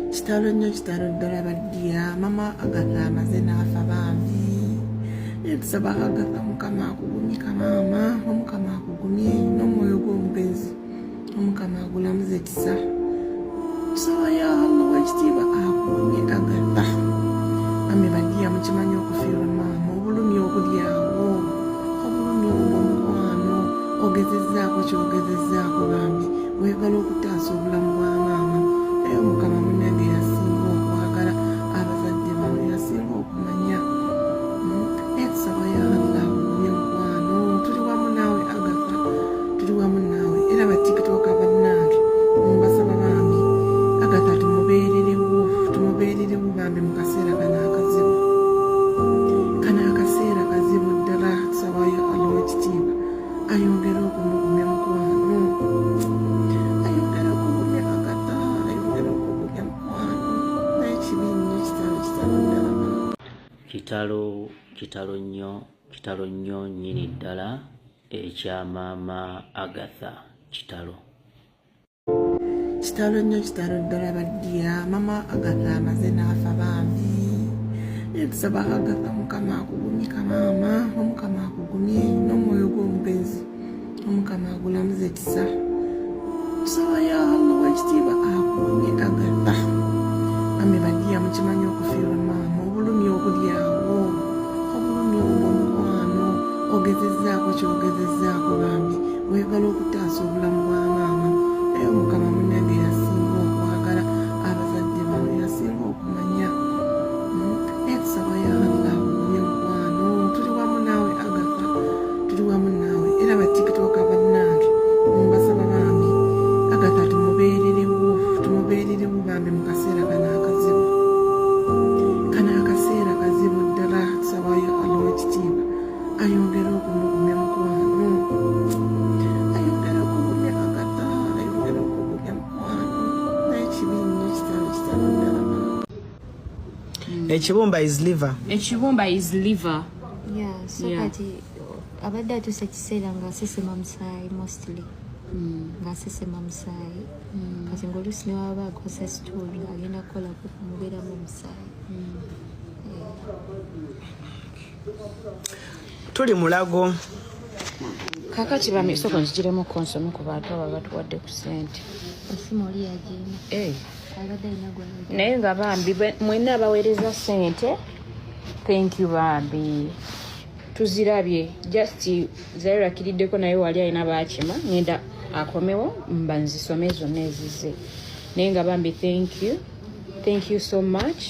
Kitalo nnyo kitalo ddala baddiya mama Agatha amaze n'afa bambi tusaba Agatha Mukama akugumika maama omukama akugumye n'omwoyo gw'omugenzi omukama agulamuze ekisa tusaba ya Allah w'ekitiibwa akugumye Agatha mami baddiya mukimanyi okufiirwa maama obulumi obulyawo obulumi obw'omukwano ogezezzaako ky'ogezezzaako bambi weegala okutaasa obulamu bwa maama omukama munnange yasinga okwagala abazadde bano yasinga okumanya tusaba ya Allah akugumye mukwano tuli wamu naawe Agatha tuli wamu naawe era batikitoka bannange mbasaba bambi Agatha tumubeererewo bambi mu kaseera kana akaseera kazibu ddala tusaba ya Allah w'ekitiibwa ayongere okumugumya mukwano kitalo nnyo nnyini ddala ekya maama Agatha kitalo nnyo kitalo ddala baddiya mama Agatha amaze n'afa bambi tusaba Agatha Mukama akugumika maama omukama akugumye n'omwoyo gw'omugenzi omukama agulamuze ekisa tusaba ya Allah w'ekitiibwa akugumye Agatha mami baddiya mukimanyi okufiirwa maama obulumi obulyawo obulumi obw'omukwano ogezezzaako ky'ogezezzaako bambi weegala okutaasa obulamu bwa maama omukama munnange yasinga okwagala abazadde bano yasinga okumanya tusaba ya Allah akugumye mukwano tuli wamu naawe Agatha tuli wamu naawe era batikitoka bannange mbasaba bambi Agatha tumubeererewo bambi mu kaseera akaseera kazibu ddala tusaba ya Allah w'ekitiibwa ayongere okumugumya mukwano ayongere okugumya Agatha ayongere okugumya mukwano n'ekibi nnyo kitalo ddala ekibumba is liver yeah so kati abadde atuuse ekiseera ng'asesema musaayi mostly ng'asesema musaayi kati ng'oluusi ne waba akosa stool agenda kukola kumubeeramu omusaayi tuli mulago kakati bamisoko nzigiremu konsomi ku bantu abo batuwadde ku ssente esimu oli yagiina abadde alina gwalagi naye nga bambi mwenna abaweereza ssente thank you bambi tuzirabye just zayirakiriddeko naye wali alina bakima ngenda akomewo mba nzisome zonna ezize naye nga bambi thank you so much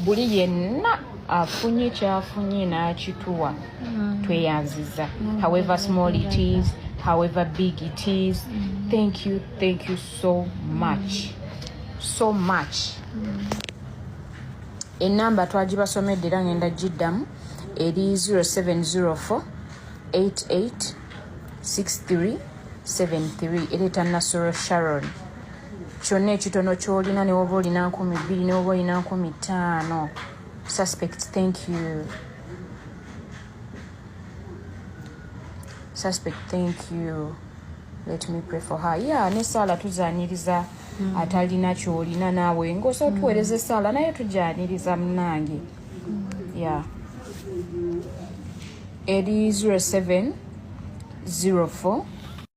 buli yenna afunye kyafunye n'akituwa tweyanziza however small it is however big it is thank you so much enamba twagibasomedde era ngenda giddamu eri 0704 886373 ereeta Nasoro Sharon kyonna ekitono ky'olina ne woba olina 2,000 ne woba olina 5,000 suspect thank you let me pray for her yeah ne Sala tuzaniriza atalina kyolina naawe ngoso tuwereze Sala naye tujaniriza mnange yeah eri 0704